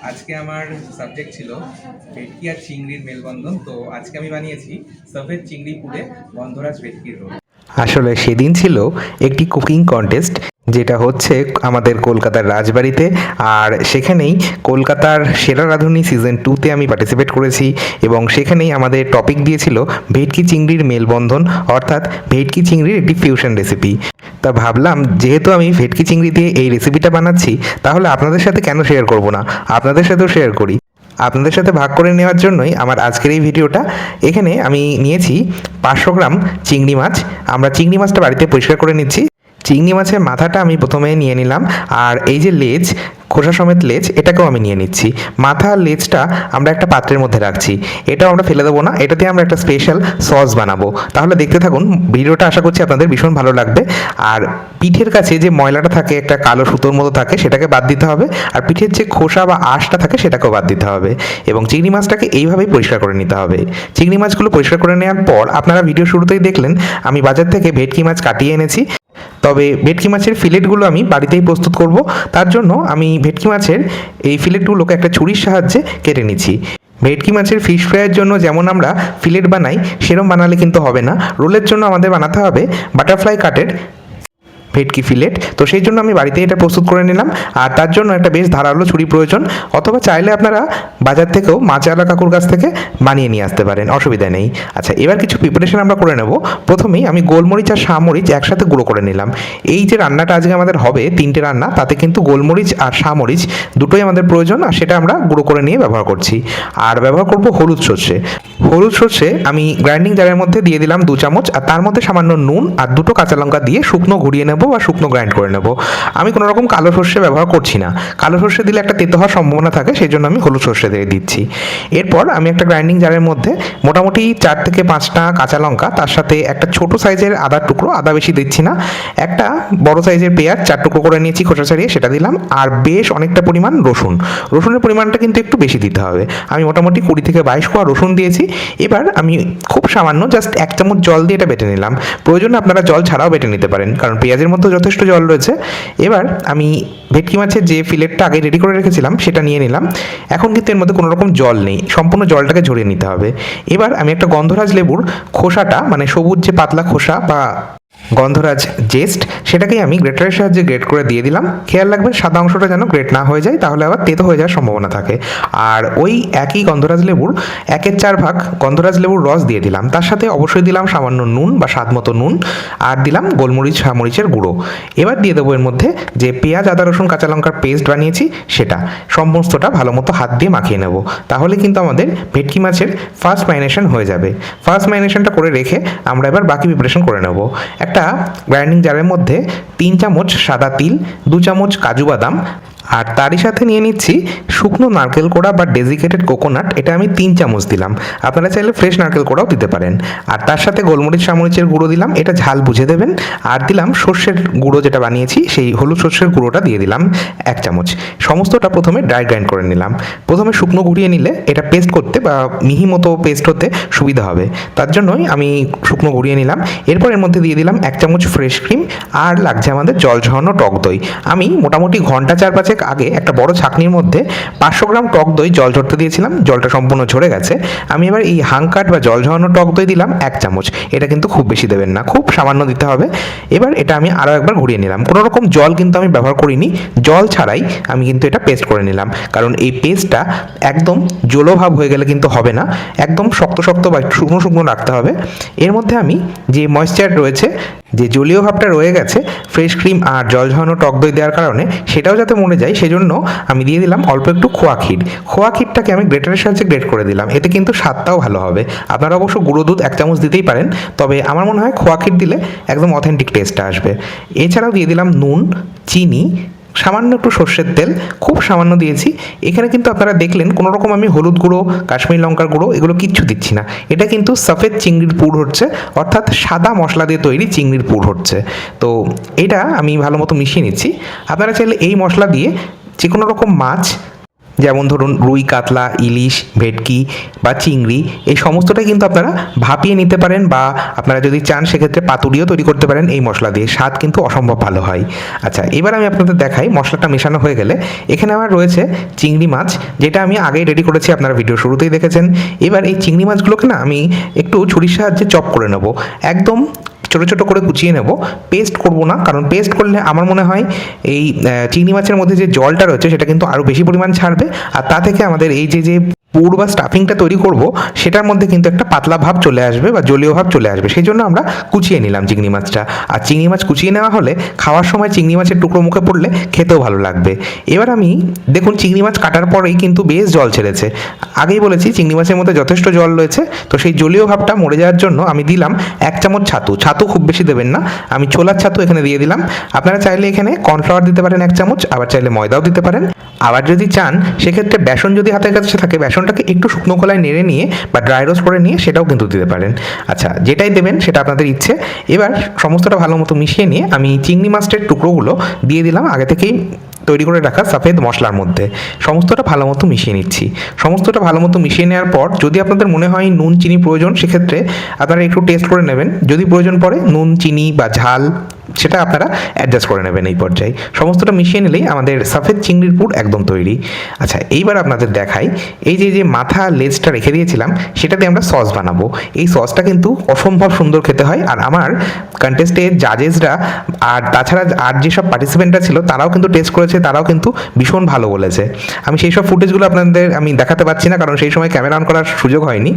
আজকে আমার সাবজেক্ট ছিল ভেটকি আর চিংড়ির মেলবন্ধন। তো আজকে আমি বানিয়েছি সফেদ চিংড়ি পুড়ে গন্ধরাজ ভেটকির রোল। আসলে সেদিন ছিল একটি কুকিং কন্টেস্ট, যেটা হচ্ছে আমাদের কলকাতার রাজবাড়িতে। আর সেখানেই কলকাতার সেরা রাঁধুনি সিজন 2তে আমি পার্টিসিপেট করেছি এবং সেখানেই আমাদের টপিক দিয়েছিল ভেটকি চিংড়ির মেলবন্ধন, অর্থাৎ ভেটকি চিংড়ির একটি ফিউশন রেসিপি। তা ভাবলাম, যেহেতু আমি ভেটকি চিংড়ি দিয়ে এই রেসিপিটা বানাচ্ছি, তাহলে আপনাদের সাথে কেন শেয়ার করব না, আপনাদের সাথেও শেয়ার করি। আপনাদের সাথে ভাগ করে নেওয়ার জন্যই আমার আজকের এই ভিডিওটা। এখানে আমি নিয়েছি 500 গ্রাম চিংড়ি মাছ। আমরা চিংড়ি মাছটা বাড়িতে পরিষ্কার করে নিচ্ছি। চিংড়ি মাছের মাথাটা আমি প্রথমে নিয়ে নিলাম, আর এই যে লেজ, খোসা সমেত লেজ, এটাকেও আমি নিয়ে নিচ্ছি। মাথা আর লেজটা আমরা একটা পাত্রের মধ্যে রাখছি, এটাও আমরা ফেলে দেবো না, এটাতে আমরা একটা স্পেশাল সস বানাবো। তাহলে দেখতে থাকুন ভিডিওটা, আশা করছি আপনাদের ভীষণ ভালো লাগবে। আর পিঠের কাছে যে ময়লাটা থাকে, একটা কালো সুতোর মতো থাকে, সেটাকে বাদ দিতে হবে। আর পিঠের যে খোসা বা আঁশটা থাকে, সেটাকেও বাদ দিতে হবে। এবং চিংড়ি মাছটাকে এইভাবেই পরিষ্কার করে নিতে হবে। চিংড়ি মাছগুলো পরিষ্কার করে নেওয়ার পর আপনারা ভিডিও শুরুতেই দেখলেন আমি বাজার থেকে ভেটকি মাছ কাটিয়ে এনেছি। তবে ভেটকি মাছের ফিলেটগুলো আমি বাড়িতেই প্রস্তুত করব। তার জন্য আমি ভেটকি মাছের এই ফিলেটগুলোকে একটা ছুরির সাহায্যে কেটে নিচ্ছি। ভেটকি মাছের ফিশ ফ্রাইয়ের জন্য যেমন আমরা ফিলেট বানাই, সেরকম বানালে কিন্তু হবে না। রোলের জন্য আমাদের বানাতে হবে বাটারফ্লাই কাটের ভেটকি ফিলেট। তো সেই জন্য আমি বাড়িতে এটা প্রস্তুত করে নিলাম। আর তার জন্য একটা বেশ ধারালো ছুরি প্রয়োজন, অথবা চাইলে আপনারা বাজার থেকেও মাছওয়ালা কাকুর কাছ থেকে বানিয়ে নিয়ে আসতে পারেন, অসুবিধা নেই। আচ্ছা, এবার কিছু প্রিপারেশন আমরা করে নেব। প্রথমেই আমি গোলমরিচ আর শামরিচ একসাথে গুঁড়ো করে নিলাম। এই যে রান্নাটা আজকে আমাদের হবে, 3টে রান্না, তাতে কিন্তু গোলমরিচ আর শামরিচ দুটোই আমাদের প্রয়োজন, আর সেটা আমরা গুঁড়ো করে নিয়ে ব্যবহার করছি। আর ব্যবহার করব হলুদ সর্ষে। হলুদ সর্ষে আমি গ্রাইন্ডিং জারের মধ্যে দিয়ে দিলাম 2 চামচ, আর তার মধ্যে সামান্য নুন আর 2টো কাঁচা লঙ্কা দিয়ে শুকনো ঘুরিয়ে নেব বা শুকনো গ্রাইন্ড করে নেব। আমি কোনো রকম কালো সর্ষে ব্যবহার করছি না, কালো সর্ষে দিলে একটা তেতো হওয়ার সম্ভাবনা থাকে, সেই জন্য আমি হলুদ সর্ষে দিয়ে দিচ্ছি। এরপর আমি একটা গ্রাইন্ডিং জারের মধ্যে মোটামুটি 4 থেকে 5টা কাঁচা লঙ্কা, তার সাথে একটা ছোট সাইজের আদার টুকরো, আদা বেশি দিচ্ছি না, একটা বড় সাইজের পেঁয়াজ 4 টুকরো করে নিয়েছি খোসা ছাড়িয়ে, সেটা দিলাম। আর বেশ অনেকটা পরিমাণ রসুন, রসুনের পরিমাণটা কিন্তু একটু বেশি দিতে হবে। আমি মোটামুটি 20 থেকে 22 কোয়া রসুন দিয়েছি। এবার আমি খুব সামান্য জাস্ট 1 চামচ জল দিয়ে এটা বেটে নিলাম। প্রয়োজনে আপনারা জল ছাড়াও বেটে নিতে পারেন, কারণ পেঁয়াজের মধ্যে যথেষ্ট জল রয়েছে। এবার আমি ভেটকি মাছের যে ফিলেটটা আগে রেডি করে রেখেছিলাম, সেটা নিয়ে নিলাম। এখন কিন্তু এর মধ্যে কোনো রকম জল নেই, সম্পূর্ণ জলটাকে ঝরিয়ে নিতে হবে। এবার আমি একটা গন্ধরাজ লেবুর খোসাটা, মানে সবুজ যে পাতলা খোসা বা গন্ধরাজ জেস্ট, সেটাকেই আমি গ্রেটারের সাহায্যে গ্রেট করে দিয়ে দিলাম। খেয়াল রাখবেন সাদা অংশটা যেন গ্রেট না হয়ে যায়, তাহলে আবার তেতো হয়ে যাওয়ার সম্ভাবনা থাকে। আর ওই একই গন্ধরাজ লেবুর 1/4 ভাগ গন্ধরাজ লেবুর রস দিয়ে দিলাম। তার সাথে অবশ্যই দিলাম সামান্য নুন বা স্বাদ মতো নুন, আর দিলাম গোলমরিচ মরিচের গুঁড়ো। এবার দিয়ে দেবো এর মধ্যে যে পেঁয়াজ আদা রসুন কাঁচা লঙ্কার পেস্ট বানিয়েছি, সেটা সমস্তটা ভালো মতো হাত দিয়ে মাখিয়ে নেব। তাহলে কিন্তু আমাদের ভেটকি মাছের ফার্স্ট ম্যারিনেশন হয়ে যাবে। ফার্স্ট ম্যারিনেশনটা করে রেখে আমরা এবার বাকি প্রিপারেশন করে নেব। একটা গ্রাইন্ডিং জারের মধ্যে 3 চামচ সাদা তিল, 2 চামচ কাজু বাদাম, আর তারই সাথে নিয়ে নিচ্ছি শুকনো নারকেল কোড়া বা ডেজিকেটেড কোকোনাট, এটা আমি 3 চামচ দিলাম। আপনারা চাইলে ফ্রেশ নারকেল কোড়াও দিতে পারেন। আর তার সাথে গোলমরিচ সামরিচের গুঁড়ো দিলাম, এটা ঝাল বুঝে দেবেন। আর দিলাম সর্ষের গুঁড়ো যেটা বানিয়েছি, সেই হলুদ সর্ষের গুঁড়োটা দিয়ে দিলাম 1 চামচ। সমস্তটা প্রথমে ড্রাই গ্রাইন্ড করে নিলাম। প্রথমে শুকনো ঘুরিয়ে নিলে এটা পেস্ট করতে বা মিহি মতো পেস্ট হতে সুবিধা হবে, তার জন্যই আমি শুকনো ঘুরিয়ে নিলাম। এরপর এর মধ্যে দিয়ে দিলাম 1 চামচ ফ্রেশ ক্রিম, আর লাগছে আমাদের জল ঝরানো টক দই। আমি মোটামুটি ঘন্টা 4-5 আগে একটা বড় ছাঁকনির মধ্যে 500 গ্রাম টক দই জল ঝরতে দিয়েছিলাম, জলটা সম্পূর্ণ ঝরে গেছে। আমি এবার এই হাঙ্কাট বা জল ঝরানো টক দই দিলাম 1 চামচ। এটা কিন্তু খুব বেশি দেবেন না, খুব সামান্য দিতে হবে। এবার এটা আমি আরও একবার ঘুরিয়ে নিলাম। কোনো রকম জল কিন্তু আমি ব্যবহার করিনি, জল ছাড়াই আমি কিন্তু এটা পেস্ট করে নিলাম, কারণ এই পেস্টটা একদম জলভাব হয়ে গেলে কিন্তু হবে না, একদম শক্ত শক্ত বা শুকনো শুকনো রাখতে হবে। এর মধ্যে আমি যে ময়েশ্চার রয়েছে, যে জলীয় ভাবটা রয়ে গেছে ফ্রেশ ক্রিম আর জল ঝরানো টক দই দেওয়ার কারণে, সেটাও যাতে মরে যায়, সেজন্য আমি দিয়ে দিলাম অল্প একটু খোয়া ক্ষীর। খোয়া ক্ষীরটাকে আমি গ্রেটারের সাহায্যে গ্রেট করে দিলাম, এতে কিন্তু স্বাদটাও ভালো হবে। আপনারা অবশ্য গুঁড়ো দুধ 1 চামচ দিতেই পারেন, তবে আমার মনে হয় খোয়া ক্ষীর দিলে একদম অথেন্টিক টেস্টটা আসবে। এছাড়াও দিয়ে দিলাম নুন, চিনি, সামান্য একটু সর্ষের তেল, খুব সামান্য দিয়েছি। এখানে কিন্তু আপনারা দেখলেন কোনো রকম আমি হলুদ গুঁড়ো, কাশ্মীরি লঙ্কার গুঁড়ো এগুলো কিচ্ছু দিচ্ছি না। এটা কিন্তু সফেদ চিংড়ির পুর হচ্ছে, অর্থাৎ সাদা মশলা দিয়ে তৈরি চিংড়ির পুর হচ্ছে। তো এটা আমি ভালো মতো মিশিয়ে নিচ্ছি। আপনারা চাইলে এই মশলা দিয়ে যে কোনো রকম মাছ যেমন ধরুন রুই, কাতলা, ইলিশ, ভেটকি বা চিংড়ি, এই সমস্তটাই কিন্তু আপনারা ভাপিয়ে নিতে পারেন, বা আপনারা যদি চান সেক্ষেত্রে পাতুরিও তৈরি করতে পারেন এই মশলা দিয়ে। স্বাদ কিন্তু অসম্ভব ভালো হয়। আচ্ছা, এবার আমি আপনাদের দেখাই মশলাটা মেশানো হয়ে গেলে এখানে আমার রয়েছে চিংড়ি মাছ, যেটা আমি আগেই রেডি করেছি, আপনারা ভিডিও শুরুতেই দেখেছেন। এবার এই চিংড়ি মাছগুলোকে না আমি একটু ছুরির সাহায্যে চপ করে নেব, একদম ছোটো ছোটো করে কুচিয়ে নেব। পেস্ট করব না, কারণ পেস্ট করলে আমার মনে হয় এই চিংড়ি মাছের মধ্যে যে জলটা রয়েছে সেটা কিন্তু আরও বেশি পরিমাণ ছাড়বে, আর তা থেকে আমাদের এই যে পুর বা স্টাফিংটা তৈরি করব সেটার মধ্যে কিন্তু একটা পাতলা ভাব চলে আসবে বা জলীয় ভাব চলে আসবে। সেই জন্য আমরা কুচিয়ে নিলাম চিংড়ি মাছটা। আর চিংড়ি মাছ কুচিয়ে নেওয়া হলে খাওয়ার সময় চিংড়ি মাছের টুকরো মুখে পড়লে খেতেও ভালো লাগবে। এবার আমি দেখুন চিংড়ি মাছ কাটার পরেই কিন্তু বেশ জল ছেড়েছে। আগেই বলেছি চিংড়ি মাছের মধ্যে যথেষ্ট জল রয়েছে, তো সেই জলীয় ভাবটা মরে যাওয়ার জন্য আমি দিলাম 1 চামচ ছাতু। ছাতু খুব বেশি দেবেন না, আমি ছোলার ছাতু এখানে দিয়ে দিলাম। আপনারা চাইলে এখানে কর্নফ্লাওয়ার দিতে পারেন 1 চামচ, আবার চাইলে ময়দাও দিতে পারেন। আবার যদি চান সেক্ষেত্রে বেসন যদি হাতের কাছে থাকে, বেসনটাকে একটু শুকনো কলায় নেড়ে নিয়ে বা ড্রাই রোস্ট করে নিয়ে সেটাও কিন্তু দিতে পারেন। আচ্ছা, যেটাই দেবেন সেটা আপনাদের ইচ্ছে। এবার সমস্তটা ভালো মতো মিশিয়ে নিয়ে আমি চিংড়ি মাছের টুকরোগুলো দিয়ে দিলাম আগে থেকেই তৈরি করে রাখা সফেদ মশলার মধ্যে। সমস্তটা ভালো মতো মিশিয়ে নিচ্ছি। সমস্তটা ভালো মতো মিশিয়ে নেওয়ার পর যদি আপনাদের মনে হয় নুন চিনি প্রয়োজন, সেক্ষেত্রে আপনারা একটু টেস্ট করে নেবেন। যদি প্রয়োজন পড়ে নুন চিনি বা ঝাল সেটা আপনারা অ্যাডজাস্ট করে নেবেন। এই পর্যায়ে সমস্তটা মিশিয়ে নিলেই আমাদের সফেদ চিংড়ির পুর একদম তৈরি। আচ্ছা, এইবার আপনাদের দেখাই এই যে মাথা লেজটা রেখে দিয়েছিলাম সেটাতে আমরা সস বানাবো। এই সসটা কিন্তু অসম্ভব সুন্দর খেতে হয়, আর আমার কন্টেস্টের জাজেসরা আর তাছাড়া আর যেসব পার্টিসিপেন্টরা ছিল তারাও কিন্তু টেস্ট করেছে, তারাও কিন্তু ভীষণ ভালো বলেছে। আমি সেই সব ফুটেজগুলো আপনাদের আমি দেখাতে পারছি না, কারণ সেই সময় ক্যামেরা অন করার সুযোগ হয়নি।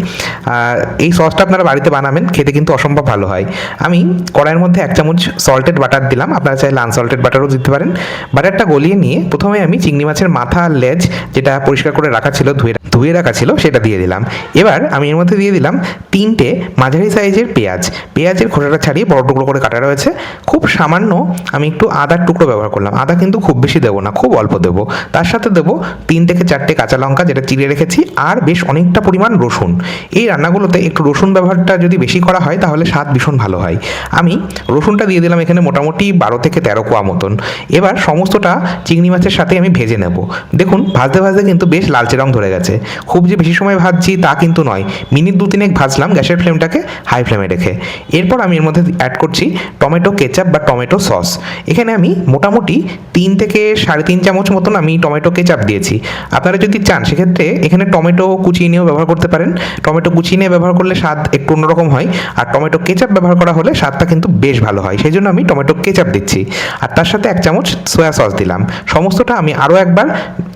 এই সসটা আপনারা বাড়িতে বানাবেন, খেতে কিন্তু অসম্ভব ভালো হয়। আমি কড়াইয়ের মধ্যে 1 চামচ সল্টেড বাটার দিলাম, আপনারা চাইলে আনসল্টেড বাটারও দিতে পারেন। বাটারটা গলিয়ে নিয়ে প্রথমে আমি চিংড়ি মাছের মাথা আর লেজ, যেটা পরিষ্কার করে রাখা ছিল, ধুয়ে রাখা ছিল, সেটা দিয়ে দিলাম। এবার আমি এর মধ্যে দিয়ে দিলাম 3টে মাঝারি সাইজের পেঁয়াজ। পেঁয়াজের খোসাটা ছাড়িয়ে বড় টুকরো করে কাটা রয়েছে। খুব সামান্য আমি একটু আদার টুকরো ব্যবহার করলাম। আদা কিন্তু খুব বেশি দেবো না, খুব অল্প দেবো। তার সাথে দেবো 3 থেকে 4টে কাঁচা লঙ্কা, যেটা চিড়ে রেখেছি, আর বেশ অনেকটা পরিমাণ রসুন। এই রান্নাগুলোতে একটু রসুন ব্যবহারটা যদি বেশি করা হয় তাহলে স্বাদ ভীষণ ভালো হয়। আমি রসুনটা দিয়ে দিলাম এখানে মোটামুটি 12 থেকে 13 কোয়া মতন। এবার সমস্তটা চিংড়ি মাছের সাথে আমি ভেজে নেব। দেখুন ভাজতে ভাজতে কিন্তু বেশ লালচে রং ধরে গেছে। খুব যে বেশি সময় ভাজছি তা কিন্তু নয়, মিনিট 2-3 ভাজলাম গ্যাসের ফ্লেমটাকে হাই ফ্লেমে রেখে। এরপর আমি এর মধ্যে অ্যাড করছি টমেটো কেচাপ বা টমেটো সস। এখানে আমি মোটামুটি 3 থেকে 3.5 চামচ মতন আমি টমেটো কেচাপ দিয়েছি। আপনারা যদি চান সেক্ষেত্রে এখানে টমেটো কুচিয়ে নিয়েও ব্যবহার করতে পারেন। টমেটো কুচিয়ে নিয়ে ব্যবহার করলে স্বাদ একটু অন্যরকম হয়, আর টমেটো কেচাপ ব্যবহার করা হলে স্বাদটা কিন্তু বেশ ভালো হয়। সেই জন্য আমি টমেটো কেচাপ দিচ্ছি, আর তার সাথে 1 চামচ সয়া সস দিলাম। সমস্তটা আমি আরও একবার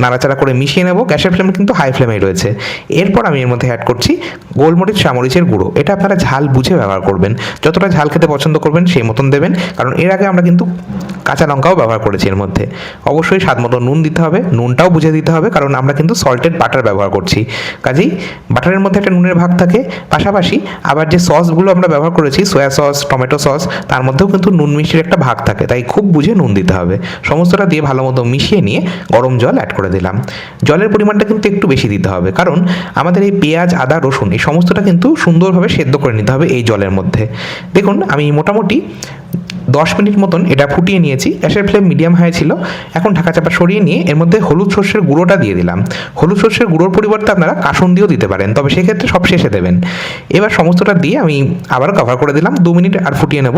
নাড়াচাড়া করে মিশিয়ে নেব। গ্যাসের ফ্লেম কিন্তু হাই ফ্লেমেই রয়েছে। এরপর আমি এর মধ্যে অ্যাড করছি গোলমরিচ চামরিচের গুঁড়ো। এটা আপনারা ঝাল বুঝে ব্যবহার করবেন, যতটা ঝাল খেতে পছন্দ করবেন সেই মতন দেবেন, কারণ এর আগে আমরা কিন্তু কাঁচা লঙ্কাও ব্যবহার করেছি এর মধ্যে। অবশ্যই স্বাদ মতো নুন দিতে হবে, নুনটাও বুঝে দিতে হবে, কারণ আমরা কিন্তু সল্টেড বাটার ব্যবহার করছি। কাজেই বাটারের মধ্যে একটা নুনের ভাগ থাকে, পাশাপাশি আবার যে সসগুলো আমরা ব্যবহার করেছি সয়া সস, টমেটো সস, তার মধ্যেও কিন্তু নুন মিষ্টির একটা ভাগ থাকে, তাই খুব বুঝে নুন দিতে হবে। সমস্তটা দিয়ে ভালো মতো মিশিয়ে নিয়ে গরম জল অ্যাড করে দিলাম। জলের পরিমাণটা কিন্তু একটু বেশি দিতে হবে, কারণ আমাদের এই পেঁয়াজ, আদা, রসুন এই সমস্তটা কিন্তু সুন্দরভাবে সেদ্ধ করে নিতে হবে এই জলের মধ্যে। দেখুন আমি মোটামুটি 10 মিনিট মতন এটা ফুটিয়ে নিয়েছি। গ্যাসের ফ্লেম মিডিয়াম হাই ছিল। এখন ঢাকা চাপা সরিয়ে নিয়ে এর মধ্যে হলুদ সর্ষের গুঁড়োটা দিয়ে দিলাম। হলুদ সর্ষের গুঁড়োর পরিবর্তে আপনারা কাসুন্দিও দিতে পারেন, তবে সেক্ষেত্রে সব শেষে দেবেন। এবার সমস্তটা দিয়ে আমি আবার কভার করে দিলাম। 2 মিনিট আর ফুটিয়ে নেব।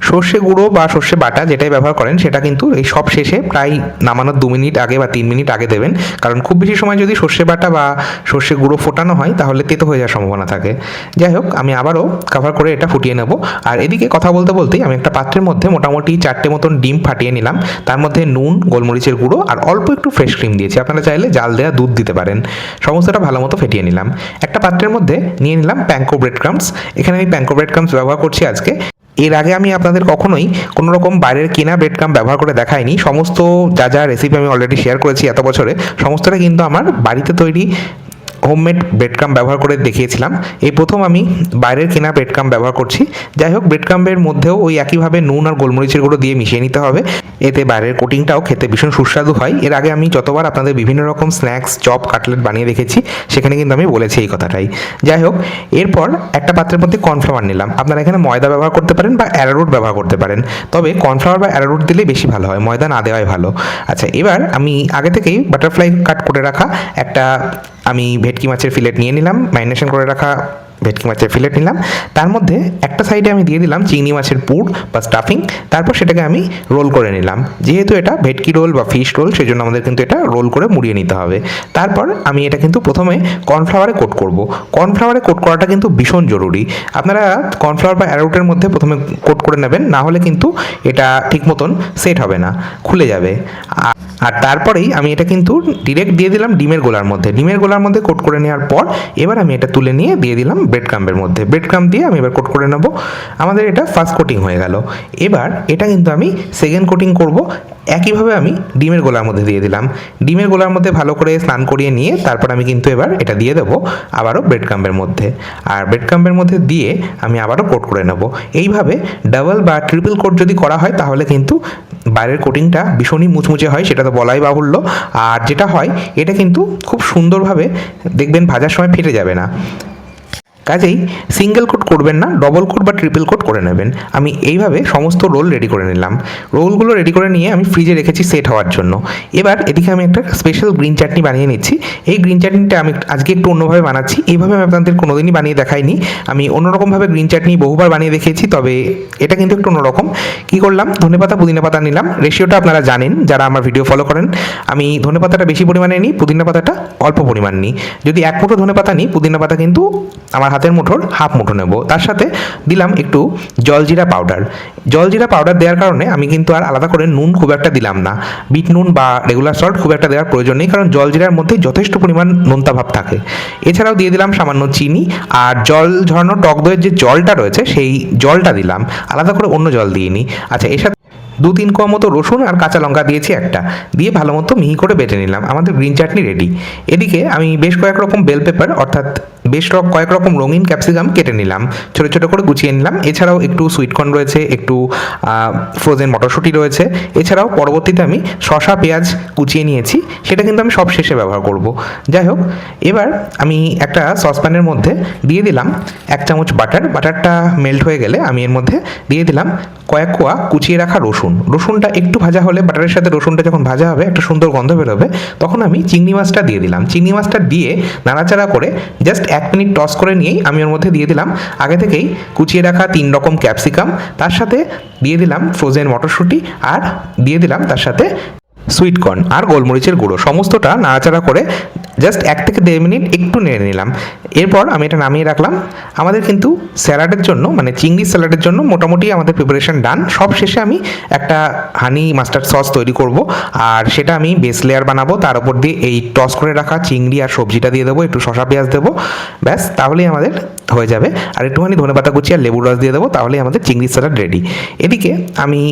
সর্ষে গুঁড়ো বা সর্ষে বাটা যেটাই ব্যবহার করেন সেটা কিন্তু এই সব শেষে প্রায় নামানোর 2 মিনিট আগে বা 3 মিনিট আগে দেবেন, কারণ খুব বেশি সময় যদি সর্ষে বাটা বা সর্ষে গুঁড়ো ফোটানো হয় তাহলে তেতো হয়ে যাওয়ার সম্ভাবনা থাকে। যাই হোক, আমি আবারও কভার করে এটা ফুটিয়ে নেব। আর এদিকে কথা বলতে বলতেই আমি একটা পাত্রের মধ্যে মোটামুটি 4টে মতন ডিম ফাটিয়ে নিলাম। তার মধ্যে নুন, গোলমরিচের গুঁড়ো আর অল্প একটু ফ্রেশ ক্রিম দিয়েছি। আপনারা চাইলে জাল দেওয়া দুধ দিতে পারেন। সমস্তটা ভালো মতো ফেটিয়ে নিলাম। একটা পাত্রের মধ্যে নিয়ে নিলাম প্যাঙ্কো ব্রেড ক্রাম্পস। এখানে আমি প্যাঙ্কো ব্রেড ক্রাম্পস ব্যবহার করছি আজকে। এর আগে আমি আপনাদের কখনোই কোনো রকম বাইরের কেনা ব্রেড ক্রাম্প ব্যবহার করে দেখাইনি। সমস্ত যা রেসিপি আমি অলরেডি শেয়ার করেছি এত বছরে, সমস্তটা কিন্তু আমার বাড়িতে তৈরি হোমমেড ব্রেড ক্রাম্ব ব্যবহার করে দেখিয়েছিলাম। এই প্রথম আমি বাইরের কেনা ব্রেড ক্রাম্ব ব্যবহার করছি। যাই হোক, ব্রেড ক্রাম্বের মধ্যেও ওই একইভাবে নুন আর গোলমরিচের গুঁড়ো দিয়ে মিশিয়ে নিতে হবে, এতে বাইরের কোটিংটাও খেতে ভীষণ সুস্বাদু হয়। এর আগে আমি যতবার আপনাদের বিভিন্ন রকম স্ন্যাক্স, চপ, কাটলেট বানিয়ে দেখেছি, সেখানে কিন্তু আমি বলেছি এই কথাটাই। যাই হোক, এরপর একটা পাত্রের মধ্যে কর্নফ্লাওয়ার নিলাম। আপনারা এখানে ময়দা ব্যবহার করতে পারেন বা অ্যারারুট ব্যবহার করতে পারেন, তবে কর্নফ্লাওয়ার বা অ্যারারুট দিলেই বেশি ভালো হয়, ময়দা না দেওয়াই ভালো। আচ্ছা, এবার আমি আগে থেকেই বাটারফ্লাই কাট করে রাখা একটা ভেটকি মাছের ফিলেট নিয়ে নিলাম, ম্যারিনেশন করে রাখা ভেটকি মাছের ফিলেট নিলাম। তার মধ্যে একটা সাইডে আমি দিয়ে দিলাম চিংড়ি মাছের পুর বা স্টাফিং। তারপর সেটাকে আমি রোল করে নিলাম। যেহেতু এটা ভেটকি রোল বা ফিশ রোল, সেই জন্য আমাদের কিন্তু এটা রোল করে মুড়িয়ে নিতে হবে। তারপর আমি এটা কিন্তু প্রথমে কর্নফ্লাওয়ারে কোট করব। কর্নফ্লাওয়ারে কোট করাটা কিন্তু ভীষণ জরুরি। আপনারা কর্নফ্লাওয়ার বা অ্যারারুটের মধ্যে প্রথমে কোট করে নেবেন, না হলে কিন্তু এটা ঠিক মতন সেট হবে না, খুলে যাবে। আর তারপরেই আমি এটা কিন্তু ডিরেক্ট দিয়ে দিলাম ডিমের গোলার মধ্যে। ডিমের গোলার মধ্যে কোট করে নেওয়ার পর এবার আমি এটা তুলে নিয়ে দিয়ে দিলাম ব্রেড ক্রাম্বের মধ্যে। ব্রেড ক্রাম্ব দিয়ে আমি এবার কোট করে নেব। আমাদের এটা ফার্স্ট কোটিং হয়ে গেল। এবার এটা কিন্তু আমি সেকেন্ড কোটিং করব। একইভাবে আমি ডিমের গোলার মধ্যে দিয়ে দিলাম। ডিমের গোলার মধ্যে ভালো করে স্নান করিয়ে নিয়ে তারপর আমি কিন্তু এবার এটা দিয়ে দেবো আবারও ব্রেড ক্রাম্বের মধ্যে। আর ব্রেড ক্রাম্বের মধ্যে দিয়ে আমি আবারও কোট করে নেব। এইভাবে ডাবল বা ট্রিপল কোট যদি করা হয় তাহলে কিন্তু বাইরের কোটিংটা ভীষণই মুচমুচে হয়, সেটা তো বলাই বাহুল্য। আর যেটা হয়, এটা কিন্তু খুব সুন্দরভাবে দেখবেন ভাজার সময় ফেটে যাবে না। কাজেই সিঙ্গেল কোট করবেন না, ডবল কোট বা ট্রিপল কোট করে নেবেন। আমি এইভাবে সমস্ত রোল রেডি করে নিলাম। রোলগুলো রেডি করে নিয়ে আমি ফ্রিজে রেখেছি সেট হওয়ার জন্য। এবার এদিকে আমি একটা স্পেশাল গ্রিন চাটনি বানিয়ে নিচ্ছি। এই গ্রিন চাটনিটা আমি আজকে একটু অন্যভাবে বানাচ্ছি। এইভাবে আমি আপনাদের কোনোদিনই বানিয়ে দেখাইনি। আমি অন্যরকমভাবে গ্রিন চাটনি বহুবার বানিয়ে দেখিয়েছি, তবে এটা কিন্তু একটু অন্যরকম। কী করলাম, ধনেপাতা পুদিনা পাতা নিলাম। রেশিওটা আপনারা জানেন যারা আমার ভিডিও ফলো করেন। আমি ধনেপাতাটা বেশি পরিমাণে নিই, পুদিনা পাতাটা অল্প পরিমাণ নিই। যদি এক মুঠো ধনেপাতা নিই, পুদিনা পাতা কিন্তু আমার হাতের মুঠোর হাফ মুঠো নেব। তার সাথে দিলাম একটু জলজিরা পাউডার। জলজিরা পাউডার দেওয়ার কারণে আমি কিন্তু আর আলাদা করে নুন খুব একটা দিলাম না। বিট নুন বা রেগুলার সল্ট খুব একটা দেওয়ার প্রয়োজন নেই, কারণ জলজিরার মধ্যে যথেষ্ট পরিমাণ নোনতা ভাব থাকে। এছাড়াও দিয়ে দিলাম সামান্য চিনি, আর জল ঝরানো টক দইয়ের যে জলটা রয়েছে সেই জলটা দিলাম, আলাদা করে অন্য জল দিইনি। আচ্ছা, এর সাথে 2-3 কোয়া মতো রসুন আর কাঁচা লঙ্কা দিয়েছি একটা, দিয়ে ভালো মতো মিহি করে বেটে নিলাম। আমাদের গ্রিন চাটনি রেডি। এদিকে আমি বেশ কয়েক রকম বেল পেপার, অর্থাৎ কয়েক রকম রঙিন ক্যাপসিকাম কেটে নিলাম, ছোটো ছোটো করে গুছিয়ে নিলাম। এছাড়াও একটু সুইটকর্ন রয়েছে, একটু ফ্রোজেন মটরশুঁটি রয়েছে। এছাড়াও পরবর্তীতে আমি শসা পেঁয়াজ কুচিয়ে নিয়েছি, সেটা কিন্তু আমি সব শেষে ব্যবহার করব। যাই হোক, এবার আমি একটা সসপ্যানের মধ্যে দিয়ে দিলাম 1 চামচ বাটার। বাটারটা মেল্ট হয়ে গেলে আমি এর মধ্যে দিয়ে দিলাম কয়েক কোয়া কুচিয়ে রাখা রসুন। রসুনটা একটু ভাজা হলে, বাটারের সাথে রসুনটা যখন ভাজা হবে, একটা সুন্দর গন্ধ বেরোবে, তখন আমি চিংড়ি মাছটা দিয়ে দিলাম। চিংড়ি মাছটা দিয়ে নাড়াচাড়া করে জাস্ট 1 মিনিট টস করে নিয়েই আমি ওর মধ্যে দিয়ে দিলাম আগে থেকেই কুচিয়ে রাখা 3 রকম ক্যাপসিকাম। তার সাথে দিয়ে দিলাম ফ্রোজেন মটরশুঁটি, আর দিয়ে দিলাম তার সাথে সুইটকর্ন আর গোলমরিচের গুঁড়ো। সমস্তটা নাড়াচাড়া করে জাস্ট 1 থেকে 1.5 মিনিট একটু নেড়ে নিলাম। এরপর আমি এটা নামিয়ে রাখলাম। আমাদের কিন্তু স্যালাডের জন্য, মানে চিংড়ি স্যালাডের জন্য মোটামুটি আমাদের প্রিপারেশন ডান। সব শেষে আমি একটা হানি মাস্টার্ড সস তৈরি করব, আর সেটা আমি বেস লেয়ার বানাবো। তার উপর দিয়ে এই টস করে রাখা চিংড়ি আর সবজিটা দিয়ে দেবো, একটু শসা পেঁয়াজ দেবো, ব্যাস তাহলেই আমাদের হয়ে যাবে। আর একটুখানি ধনেপাতা কুচি আর লেবুর রস দিয়ে দেবো, তাহলেই আমাদের চিংড়ি স্যালাড রেডি। এদিকে আমি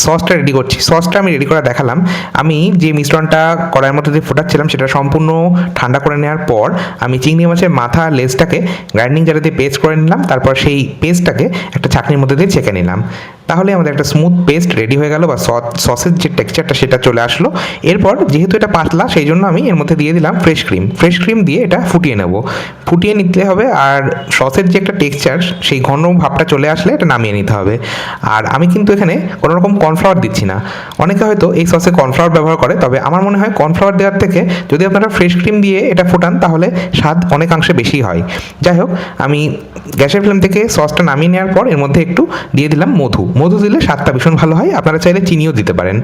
সসটা রেডি করছি। সসটা আমি রেডি করে দেখালাম। আমি যে মিশ্রণটা কড়াইয়ের মধ্যে দিয়ে ফোটাচ্ছিলাম সেটা সম্পূর্ণ ঠান্ডা করে নেওয়ার পর আমি চিংড়ি মাছের মাথা আর লেজটাকে গ্রাইন্ডিং জারে দিয়ে পেস্ট করে নিলাম। তারপর সেই পেস্টটাকে একটা চাটনির মধ্যে দিয়ে ছেঁকে নিলাম। তাহলে আমাদের একটা স্মুথ পেস্ট রেডি হয়ে গেল, বা সসের যে টেক্সচারটা সেটা চলে আসলো। এরপর যেহেতু এটা পাতলা, সেই জন্য আমি এর মধ্যে দিয়ে দিলাম ফ্রেশ ক্রিম। ফ্রেশ ক্রিম দিয়ে এটা ফুটিয়ে নেব, ফুটিয়ে নিতে হবে। আর সসের যে একটা টেক্সচার, সেই ঘন ভাবটা চলে আসলে এটা নামিয়ে নিতে হবে। আর আমি কিন্তু এখানে কোনো রকম কর্নফ্লাওয়ার দিচ্ছি না। অনেকে হয়তো এই সসে কর্নফ্লাওয়ার ব্যবহার করে, তবে আমার মনে হয় কর্নফ্লাওয়ার দেওয়ার থেকে যদি আপনারা ফ্রেশ ক্রিম দিয়ে এটা ফোটান তাহলে স্বাদ অনেকাংশে বেশি হয়। যাই হোক, আমি গ্যাসের ফ্লেম থেকে সসটা নামিয়ে নেওয়ার পর এর মধ্যে একটু দিয়ে দিলাম মধু। মধু দিলে স্বাদটা ভীষণ ভালো হয়, আপনারা চাইলে চিনিও দিতে পারেন।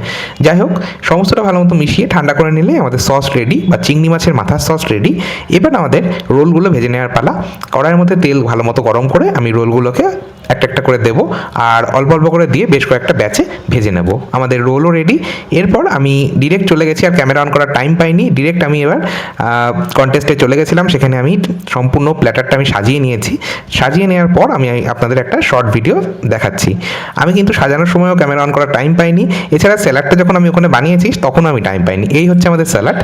যাই হোক, সমস্তটা ভালো মতো মিশিয়ে ঠান্ডা করে নিলে আমাদের সস রেডি, বা চিংড়ি মাছের মাথার সস রেডি। এবার আমাদের রোলগুলো ভেজে নেওয়ার পালা। কড়াইয়ের মধ্যে তেল ভালো মতো গরম করে আমি রোলগুলোকে একটা একটা করে দেবো আর অল্প অল্প করে দিয়ে বেশ কয়েকটা ব্যাচে ভেজে নেব। আমাদের রোলও রেডি। এরপর আমি ডিরেক্ট চলে গেছি, আর ক্যামেরা অন করার টাইম পাইনি, ডিরেক্ট আমি এবার কন্টেস্টে চলে গেছিলাম। সেখানে আমি সম্পূর্ণ প্ল্যাটারটা আমি সাজিয়ে নিয়েছি। সাজিয়ে নেওয়ার পর আমি আপনাদের একটা শর্ট ভিডিও দেখাচ্ছি। আমি কিন্তু সাজানোর সময়ও ক্যামেরা অন করার টাইম পাইনি। এছাড়া স্যালাডটা যখন আমি ওখানে বানিয়েছি তখনও আমি টাইম পাইনি। এই হচ্ছে আমাদের স্যালাড,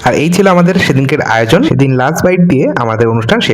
আর এই ছিল আমাদের সেদিনকের আয়োজন। সেদিন লাস্ট বাইট দিয়ে আমাদের অনুষ্ঠান শেষ।